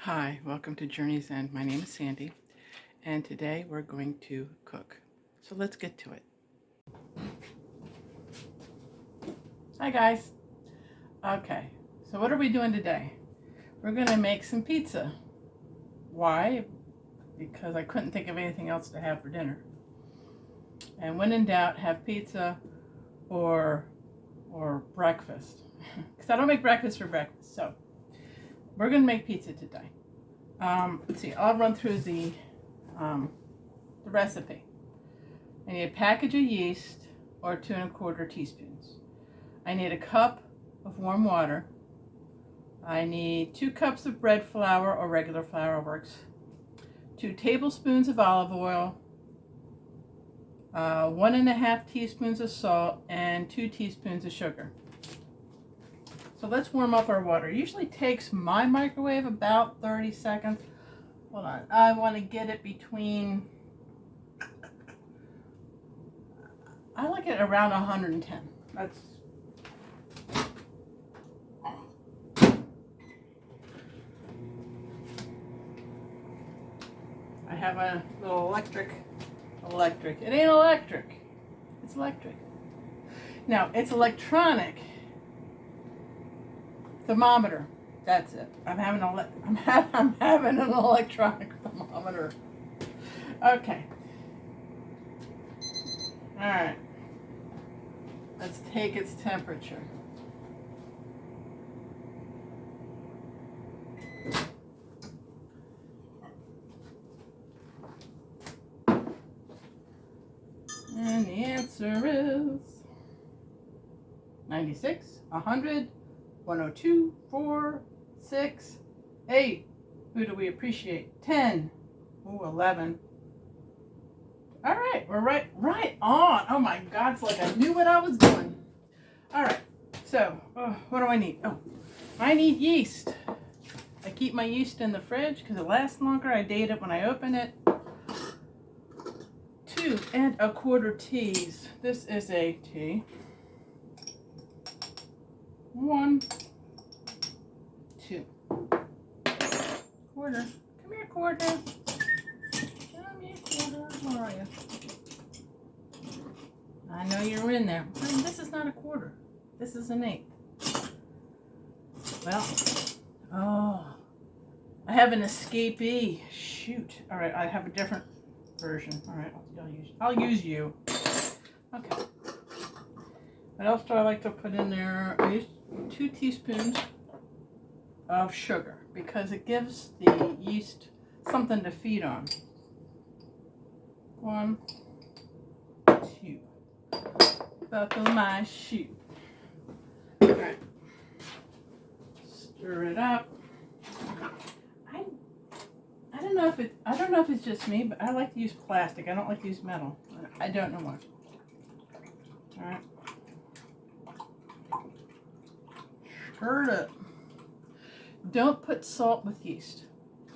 Hi, welcome to Journey's End. My name is Sandy, and today we're going to cook. So let's get to it. Hi guys. Okay, so what are we doing today? We're going to make some pizza. Why? Because I couldn't think of anything else to have for dinner. And when in doubt, have pizza or breakfast. Because I don't make breakfast for breakfast. So we're going to make pizza today. Let's see, I'll run through the recipe. I need a package of yeast or 2 1/4 teaspoons. I need a cup of warm water. I need 2 cups of bread flour or regular flour works. 2 tablespoons of olive oil, 1 1/2 teaspoons of salt, and 2 teaspoons of sugar. So let's warm up our water. It usually takes my microwave about 30 seconds. Hold on. I want to get it between, I like it around 110. That's I have a little electric. It ain't electric. It's electric. Now, it's electronic thermometer. That's it. I'm having an electronic thermometer. Okay. All right. Let's take its temperature. And the answer is 96, 100, 102, 4, 6, 8. Who do we appreciate? 10. Ooh, 11. All right, we're right on. Oh my God, it's like I knew what I was doing. All right, so what do I need? Oh, I need yeast. I keep my yeast in the fridge because it lasts longer. I date it when I open it. 2 1/4 teas. This is a tea. 1, 2. Quarter. Come here, quarter. Come here, quarter. Where are you? I know you're in there. This is not a quarter. This is an 1/8. Well, oh, I have an escapee. Shoot. All right, I have a different version. All right, I'll use you. Okay. What else do I like to put in there? I use 2 teaspoons of sugar because it gives the yeast something to feed on. 1, 2. Buckle my shoe. All right. Stir it up. I don't know if it's just me, but I like to use plastic. I don't like to use metal. I don't know why. All right. Stir it up. Don't put salt with yeast.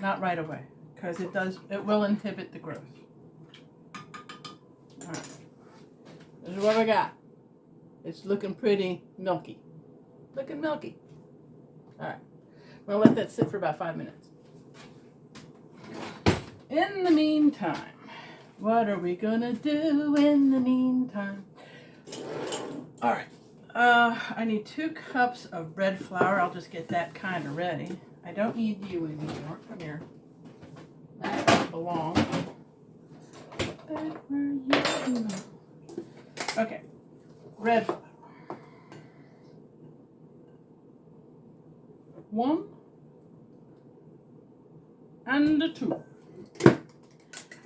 Not right away, because it will inhibit the growth. All right. This is what we got. It's looking pretty milky. Looking milky. All right. We're going to let that sit for about 5 minutes. In the meantime, what are we going to do in the meantime? All right. I need 2 cups of bread flour. I'll just get that kind of ready. I don't need you anymore. Come here. That doesn't belong. Back where you belong. Okay. Bread flour. 1 and 2.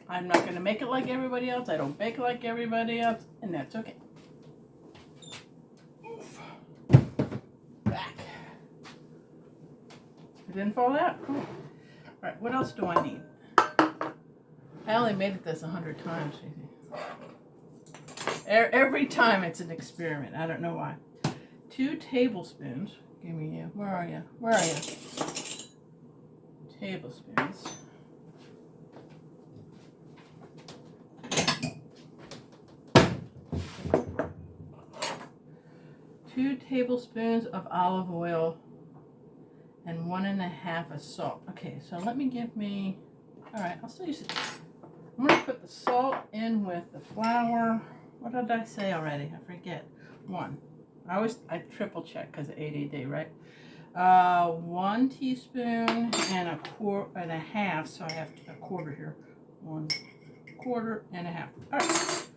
I'm not going to make it like everybody else. I don't bake like everybody else, and that's okay. Oof. Back. It didn't fall out. Cool. All right, what else do I need? I only made it this 100 times. Every time it's an experiment. I don't know why. 2 tablespoons. Give me you. Where are you? Where are you? Tablespoons. 2 tablespoons of olive oil and 1.5 of salt. Okay, so let me give me, all right, I'll still use it. I'm gonna put the salt in with the flour. What did I say already? I forget. 1. I triple check because of ADD, right? 1 teaspoon and a half, so I have a quarter here. 1/4 and a half. All right.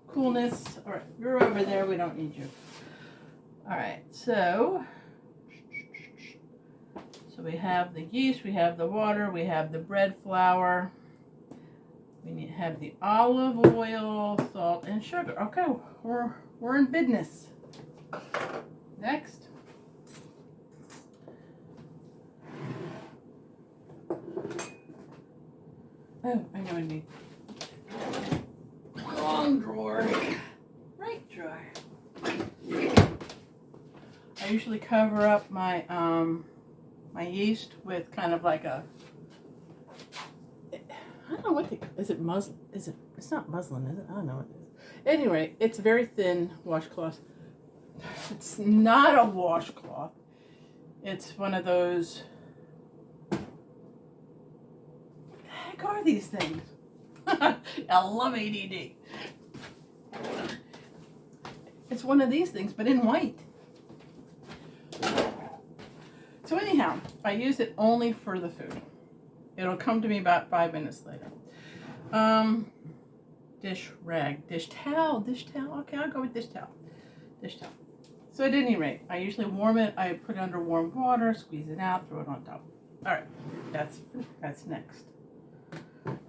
Coolness. All right, you're over there. We don't need you. All right, so we have the yeast, we have the water, we have the bread flour. We need to have the olive oil, salt, and sugar. Okay, we're in business. Next. Oh, I know I need wrong drawer. Right drawer. I usually cover up my my yeast with kind of like a, I don't know what is it muslin? It's not muslin, is it? I don't know what it is. Anyway, it's very thin washcloth. It's not a washcloth. It's one of those, what the heck are these things? I love ADD. It's one of these things, but in white. So anyhow, I use it only for the food. It'll come to me about 5 minutes later. Dish towel. Okay, I'll go with dish towel. So at any rate, I usually warm it. I put it under warm water, squeeze it out, throw it on top. All right, that's next.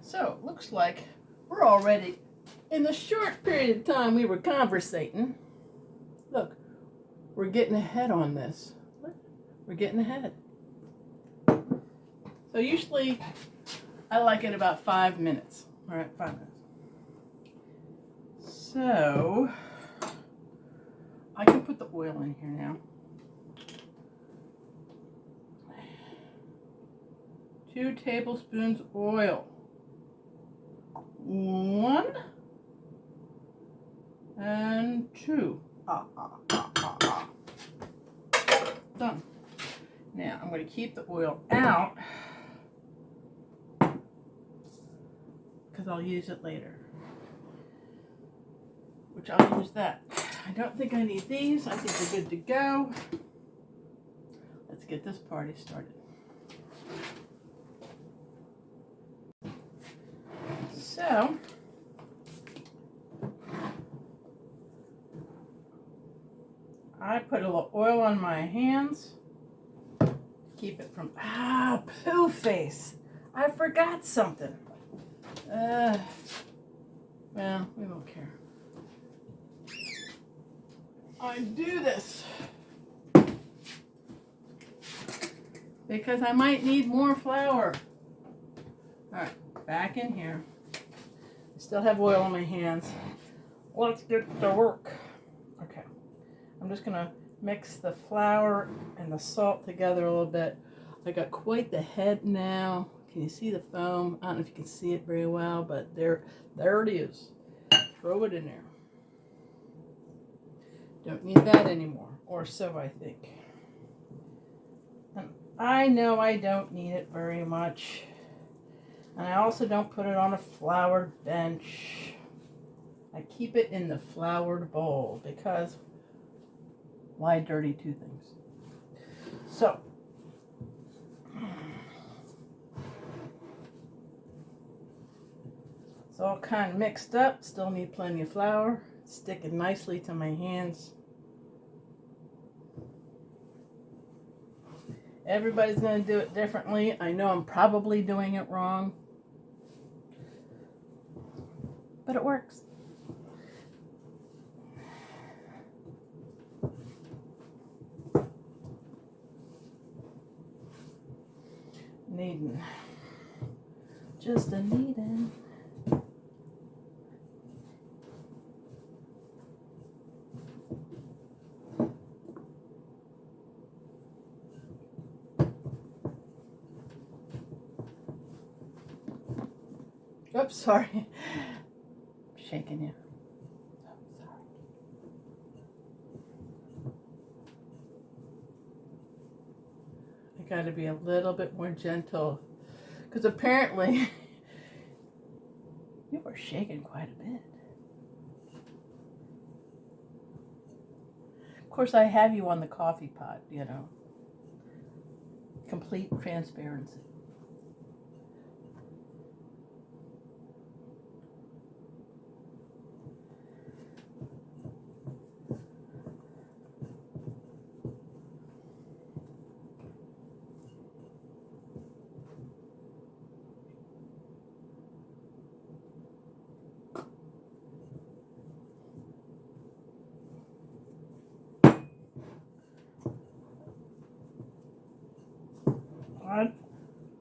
So it looks like we're already, in the short period of time we were conversating. Look, we're getting ahead on this. We're getting ahead. So usually I like it about 5 minutes. All right, 5 minutes. So I can put the oil in here now. 2 tablespoons oil. 1 and 2. Done. Now I'm going to keep the oil out because I'll use it later. Which I'll use that. I don't think I need these. I think they're good to go. Let's get this party started. So, I put a little oil on my hands. Keep it from, poo face. I forgot something. Well, we won't care. I do this because I might need more flour. All right, back in here. I still have oil on my hands. Let's get to work. Okay, I'm just gonna mix the flour and the salt together a little bit. I got quite the head now. Can you see the foam? I don't know if you can see it very well, but there it is. Throw it in there. Don't need that anymore, or so I think. And I know I don't need it very much. And I also don't put it on a floured bench. I keep it in the floured bowl because why dirty two things? So, it's all kind of mixed up. Still need plenty of flour. It's sticking nicely to my hands. Everybody's going to do it differently. I know I'm probably doing it wrong, but it works. Kneading. Just a kneading. Oops, sorry. Shaking you. Oh, sorry. got to be a little bit more gentle. Because apparently, you were shaking quite a bit. Of course, I have you on the coffee pot, you know. Complete transparency.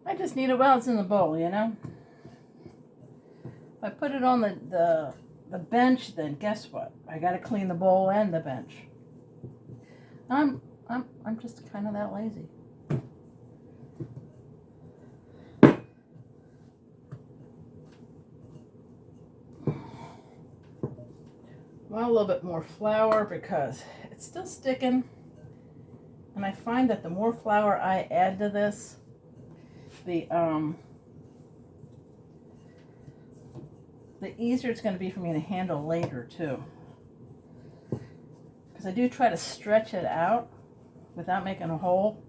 I just need it while it's in the bowl, you know. If I put it on the bench, then guess what? I got to clean the bowl and the bench. I'm just kind of that lazy. Want a little bit more flour because it's still sticking, and I find that the more flour I add to this, the easier it's going to be for me to handle later too. Because I do try to stretch it out without making a hole.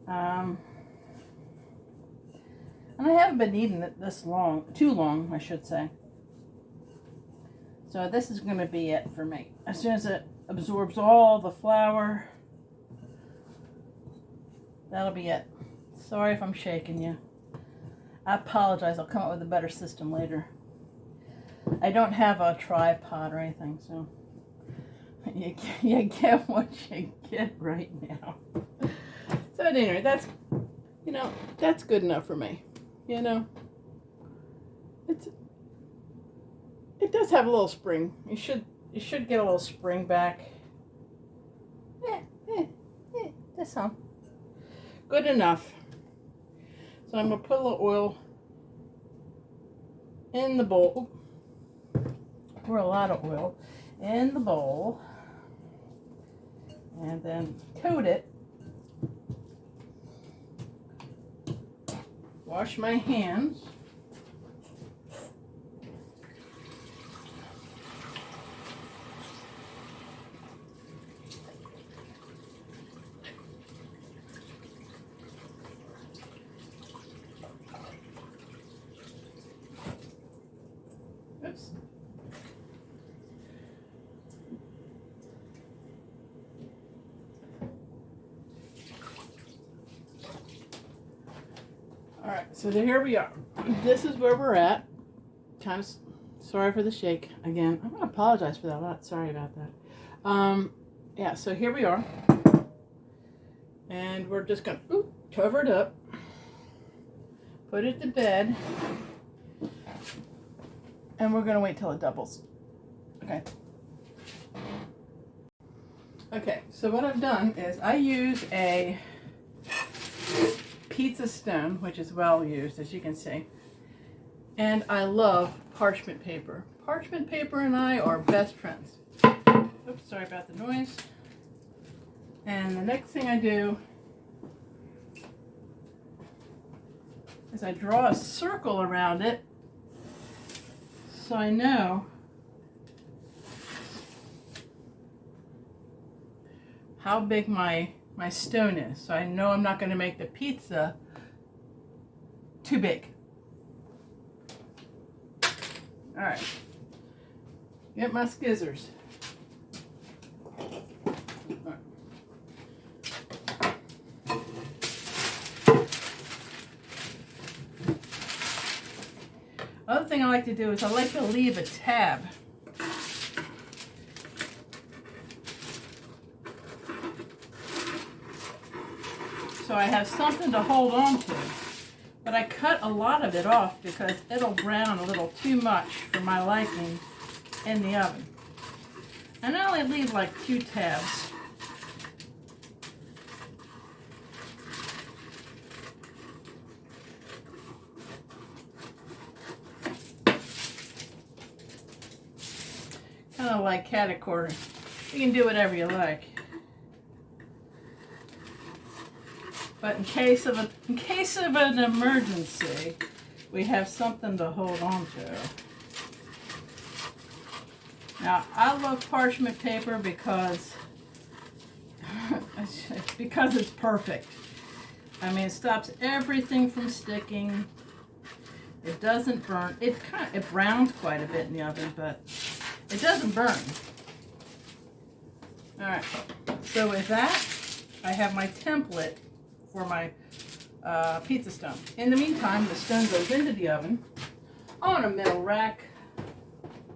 And I haven't been eating it this long, too long, I should say. So this is going to be it for me. As soon as it absorbs all the flour, that'll be it. Sorry if I'm shaking you. I apologize. I'll come up with a better system later. I don't have a tripod or anything, so you get what you get right now. So anyway, that's, you know, that's good enough for me. You know, it does have a little spring. You should get a little spring back. That's all. Good enough. So I'm going to put a little oil in the bowl, or a lot of oil in the bowl, and then coat it. Wash my hands. Oops. All right, so here we are. This is where we're at. Kind of sorry for the shake again. I'm gonna apologize for that. I'm not sorry about that. Yeah, so here we are, and we're just gonna cover it up, put it to bed, and we're gonna wait till it doubles. Okay. Okay, so what I've done is I use a pizza stone, which is well used, as you can see. And I love parchment paper. Parchment paper and I are best friends. Oops, sorry about the noise. And the next thing I do is I draw a circle around it so I know how big my stone is. So I know I'm not going to make the pizza too big. All right, get my scissors. Right. Other thing I like to do is I like to leave a tab. So I have something to hold on to. But I cut a lot of it off because it'll brown a little too much for my liking in the oven. And I only leave like 2 tabs. Kind of like catty corner. You can do whatever you like. But in case of an emergency, we have something to hold on to. Now, I love parchment paper because it's perfect. I mean, it stops everything from sticking. It doesn't burn. It browns quite a bit in the oven, but it doesn't burn. All right. So with that, I have my template for my pizza stone. In the meantime, the stone goes into the oven on a metal rack.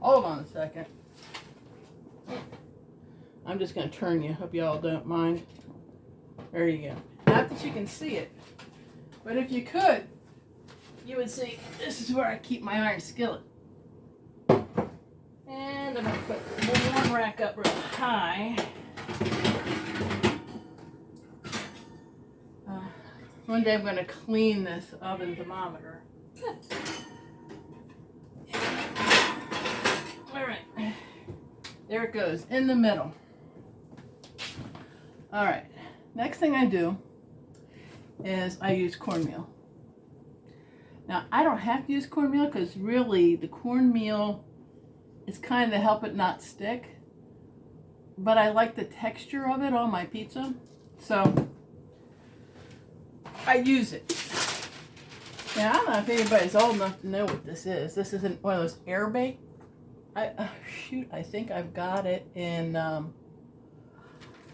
Hold on a second. I'm just going to turn you. Hope y'all don't mind. There you go. Not that you can see it, but if you could, you would see this is where I keep my iron skillet. And I'm going to put one rack up real high. One day I'm going to clean this oven thermometer. All right. There it goes, in the middle. All right. Next thing I do is I use cornmeal. Now, I don't have to use cornmeal because really the cornmeal is kind of to help it not stick. But I like the texture of it on my pizza. So I use it. Now, I don't know if anybody's old enough to know what this is. This is one of those air bake. I think I've got it in,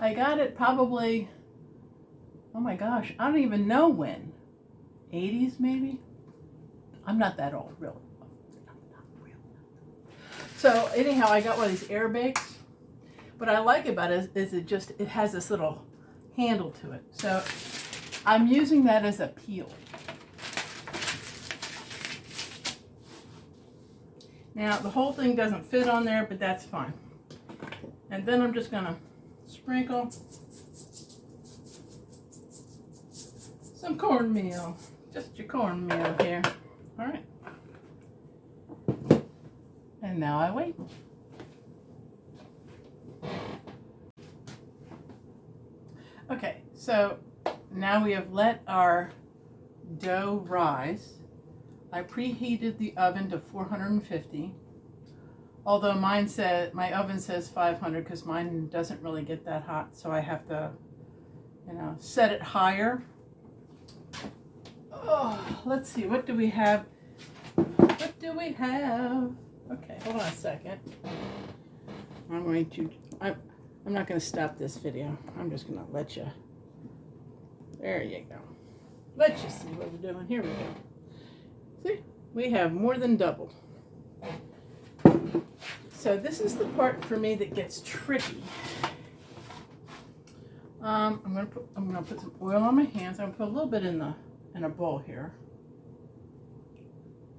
I got it probably, oh my gosh, I don't even know when. 80s maybe? I'm not that old, really. So anyhow, I got one of these air bakes. What I like about it is it has this little handle to it. So I'm using that as a peel. Now, the whole thing doesn't fit on there, but that's fine. And then I'm just going to sprinkle some cornmeal. Just your cornmeal here. All right. And now I wait. Okay, so now we have let our dough rise. I preheated the oven to 450, although my oven says 500 because mine doesn't really get that hot, so I have to, set it higher. Oh, let's see, what do we have? What do we have? Okay, hold on a second. I'm not going to stop this video. I'm just going to let you. There you go. Let you see what we're doing. Here we go. See, we have more than doubled. So this is the part for me that gets tricky. I'm gonna put some oil on my hands. I'm gonna put a little bit in a bowl here,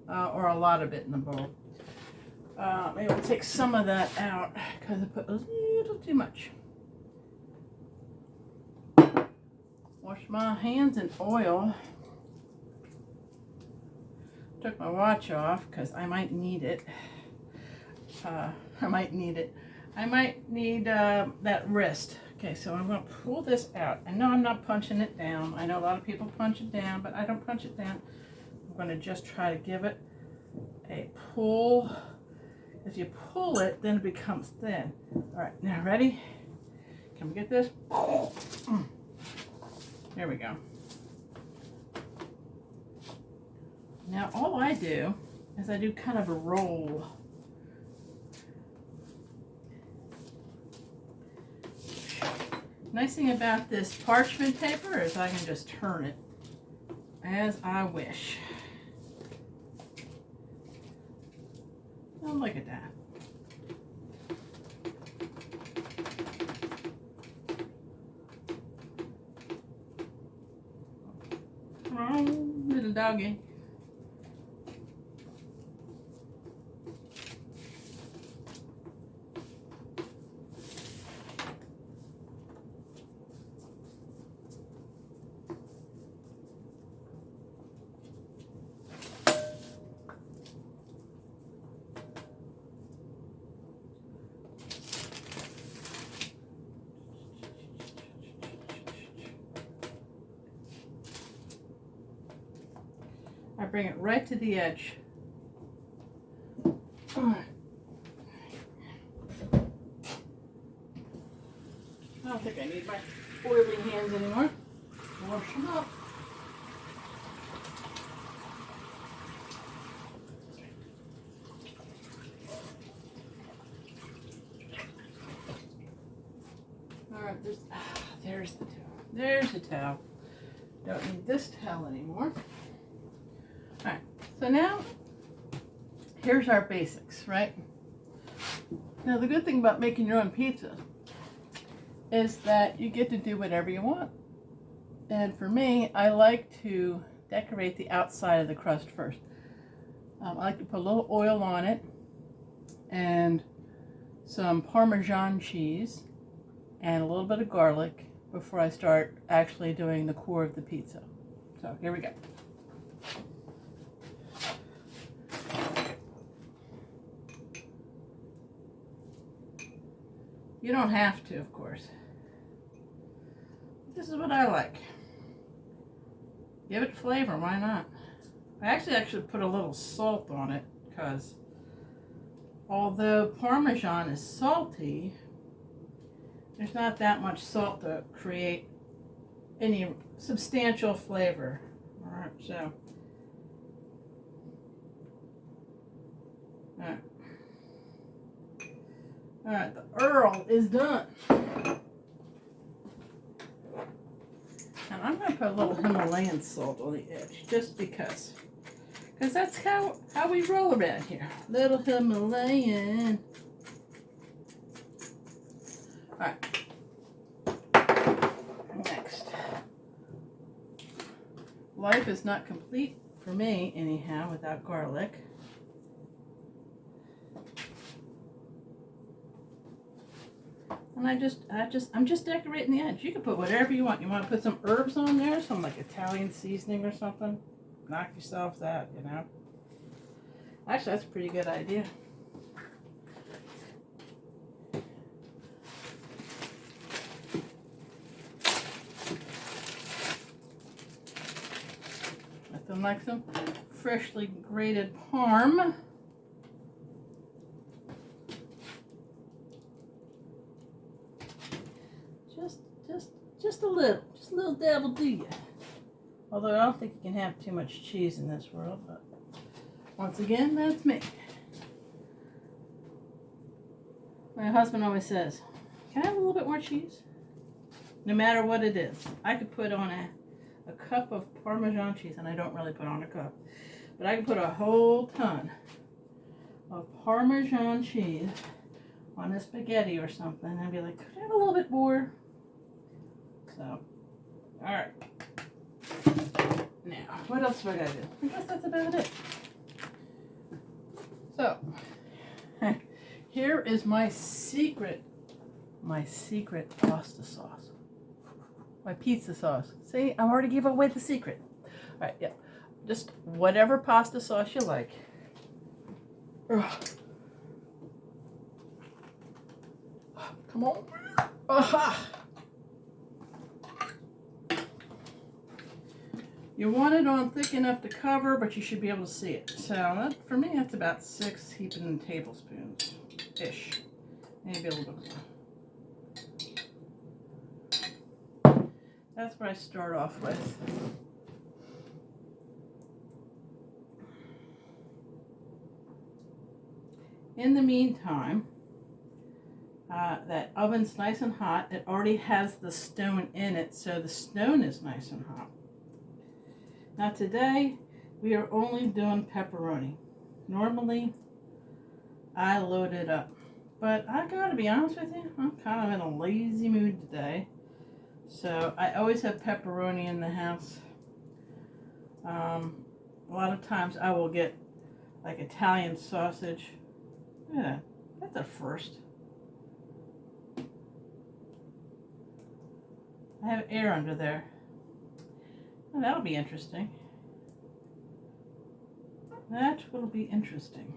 or a lot of it in the bowl. Maybe I'll take some of that out because I put a little too much. Wash my hands in oil. Took my watch off because I might need it. I might need that wrist. Okay, so I'm going to pull this out. I know I'm not punching it down. I know a lot of people punch it down, but I don't punch it down. I'm going to just try to give it a pull. If you pull it, then it becomes thin. All right, now ready? Can we get this? There we go. Now all I do is I do kind of a roll. Nice thing about this parchment paper is I can just turn it as I wish. Oh, look at that. Oh, little doggy. I bring it right to the edge. All right. I don't think I need my oily hands anymore. Wash them up. All right, there's the towel. There's the towel. Don't need this towel anymore. All right, so now here's our basics, right? Now the good thing about making your own pizza is that you get to do whatever you want. And for me, I like to decorate the outside of the crust first. I like to put a little oil on it and some Parmesan cheese and a little bit of garlic before I start actually doing the core of the pizza. So here we go. You don't have to, of course. This is what I like. Give it flavor, why not? I actually put a little salt on it because although Parmesan is salty, there's not that much salt to create any substantial flavor. All right, so. All right, the Earl is done. And I'm going to put a little Himalayan salt on the edge, just because. Because that's how we roll around here. Little Himalayan. Alright. Next. Life is not complete, for me anyhow, without garlic. And I'm just decorating the edge. You can put whatever you want. You want to put some herbs on there, some like Italian seasoning or something. Knock yourself out, you know. Actually, that's a pretty good idea. Nothing like some freshly grated parm. Just a little dab will do you. Although I don't think you can have too much cheese in this world, but once again, that's me. My husband always says, "Can I have a little bit more cheese?" No matter what it is. I could put on a cup of Parmesan cheese, and I don't really put on a cup, but I could put a whole ton of Parmesan cheese on a spaghetti or something, and I'd be like, "Could I have a little bit more?" So, alright. Now, what else do I gotta do? I guess that's about it. So, here is my secret pasta sauce. My pizza sauce. See, I already gave away the secret. Alright, yeah. Just whatever pasta sauce you like. Ugh. Come on. Aha! You want it on thick enough to cover, but you should be able to see it. So that, for me, that's about 6 heaping tablespoons-ish. Maybe a little bit more. That's what I start off with. In the meantime, that oven's nice and hot. It already has the stone in it, so the stone is nice and hot. Now today, we are only doing pepperoni. Normally, I load it up. But I gotta be honest with you, I'm kind of in a lazy mood today. So I always have pepperoni in the house. A lot of times I will get like Italian sausage. Yeah, that's a first. I have air under there. Oh, that'll be interesting. That will be interesting.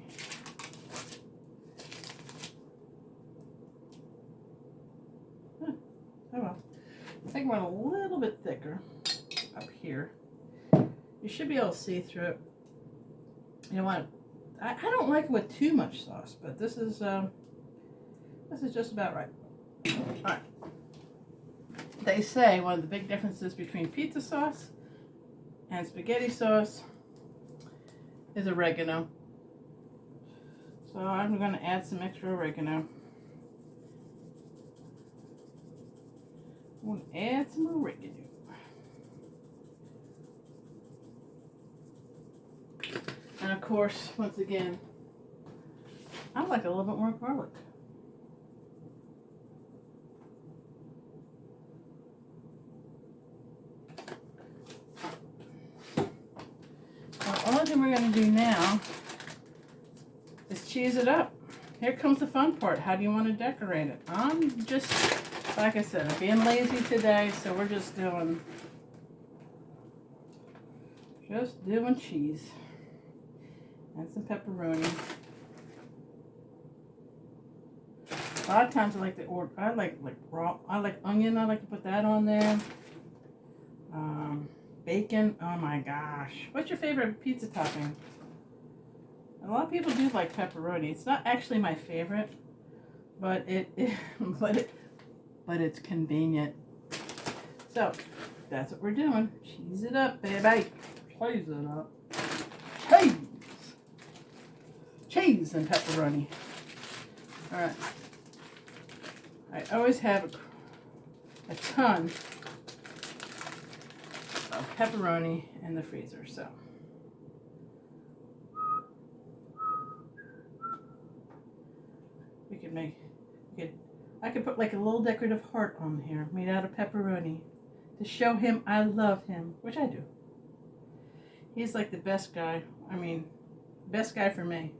Huh. Oh well. I think I want a little bit thicker up here. You should be able to see through it You know what? I don't like it with too much sauce, but this is just about right. All right. They say one of the big differences between pizza sauce and spaghetti sauce is oregano. So I'm going to add some extra oregano. I'm going to add some oregano. And of course, once again, I like a little bit more garlic. The only thing we're going to do now is cheese it up. Here comes the fun part. How do you want to decorate it? I'm just, like I said, I'm being lazy today, so we're just doing cheese and some pepperoni. A lot of times I like to order. I like raw. I like onion. I like to put that on there. Bacon. Oh my gosh! What's your favorite pizza topping? A lot of people do like pepperoni. It's not actually my favorite, but but it's convenient. So that's what we're doing. Cheese it up, baby. Cheese it up. Cheese. Cheese and pepperoni. All right. I always have a ton of pepperoni in the freezer, so. I could put like a little decorative heart on here made out of pepperoni to show him I love him, which I do. He's like the best guy. I mean, best guy for me.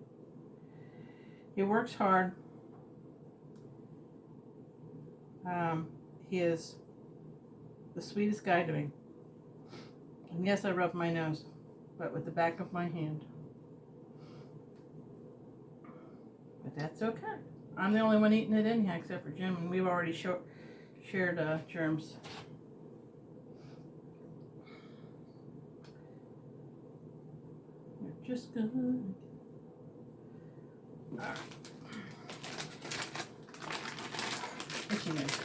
He works hard. He is the sweetest guy to me. And yes, I rub my nose, but with the back of my hand. But that's okay. I'm the only one eating it anyhow, except for Jim, and we've already shared germs. You're just good. All right. Itchy nose.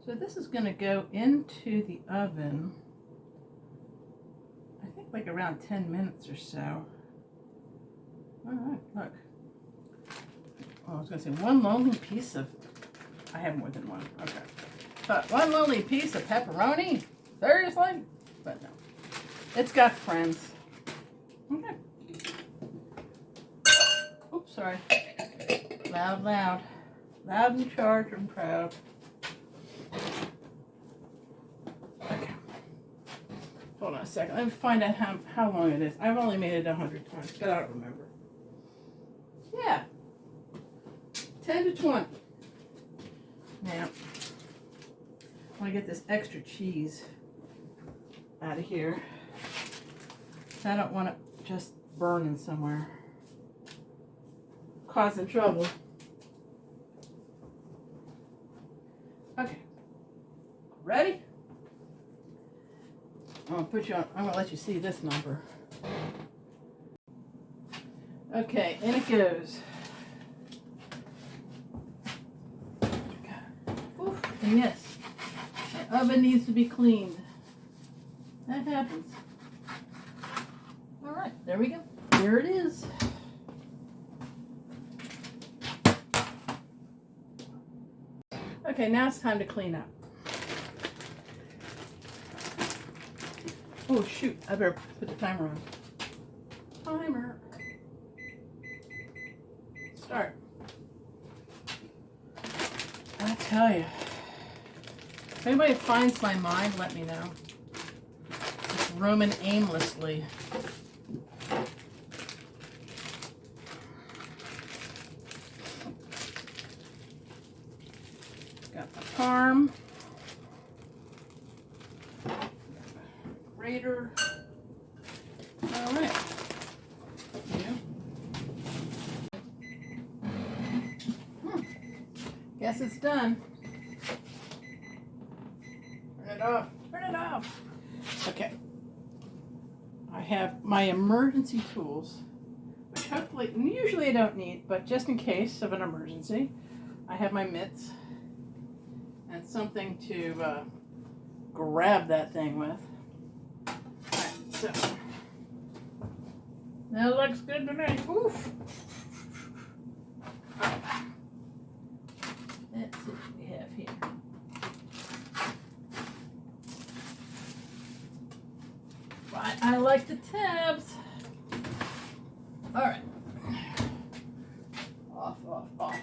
So this is going to go into the oven, I think like around 10 minutes or so. All right, look. Oh, I was going to say one lonely piece of, I have more than one, okay. But one lonely piece of pepperoni? Seriously? But no, it's got friends. Okay. Oops, sorry. Loud, loud. Loud and charged and proud. Okay. Hold on a second. Let me find out how long it is. I've only made it 100 times, but I don't remember. Yeah. 10 to 20. Now, I want to get this extra cheese out of here. I don't want it just burning somewhere, causing trouble. Okay. Ready? I'm gonna put you on. I'm gonna let you see this number. Okay, in it goes. Oof, and yes, the oven needs to be cleaned. That happens. All right, there we go. There it is. Okay, now it's time to clean up. Oh shoot, I better put the timer on. Timer. Start. I tell you. If anybody finds my mind, let me know. Just roaming aimlessly. Got the parm. Grater. All right. Yeah. Guess it's done. it off. Turn it off. Okay. I have my emergency tools, which hopefully, usually I don't need, but just in case of an emergency, I have my mitts and something to grab that thing with. Alright, so that looks good to me. Oof. Let's see what we have here. But I like the tabs. All right. Off, off, off.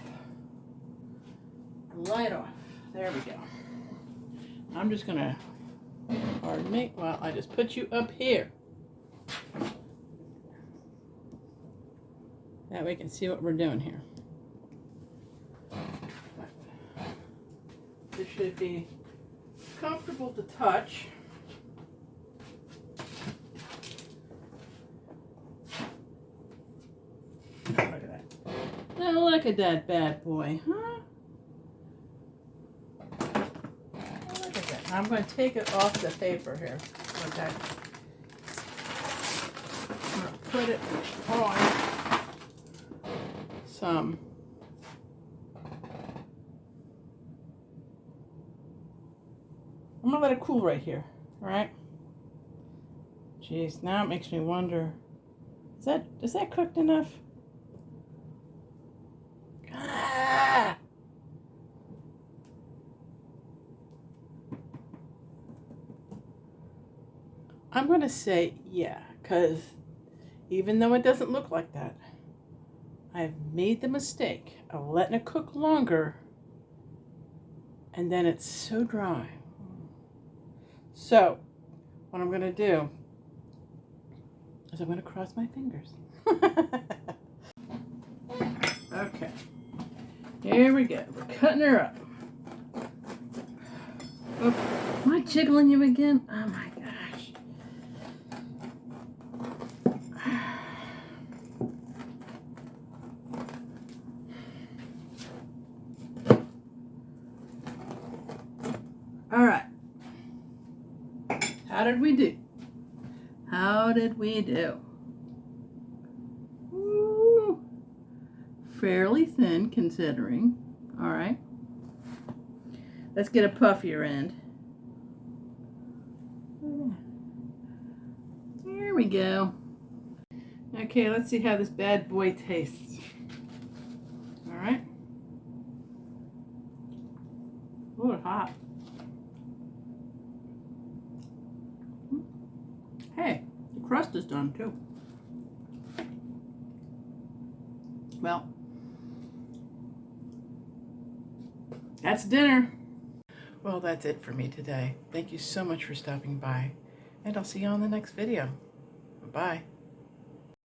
Light off. There we go. I'm just gonna, pardon me, well, I just put you up here. That way we can see what we're doing here. This should be comfortable to touch. Look at that. Now look at that bad boy, huh? Look at that. I'm going to take it off the paper here. Okay. I'm going to put it on some I'm gonna let it cool right here, all right? Jeez, now it makes me wonder, is that cooked enough? Ah! I'm gonna say yeah, because even though it doesn't look like that, I've made the mistake of letting it cook longer, and then it's so dry. So, what I'm going to do is I'm going to cross my fingers. Okay. Here we go. We're cutting her up. Oh, am I jiggling you again? Oh my gosh. All right. How did we do? How did we do? Ooh, fairly thin considering. All right. Let's get a puffier end. There we go. Okay, let's see how this bad boy tastes. All right. Ooh, it's hot. Hey, the crust is done too. Well, that's dinner. Well, that's it for me today. Thank you so much for stopping by, and I'll see you on the next video. Bye.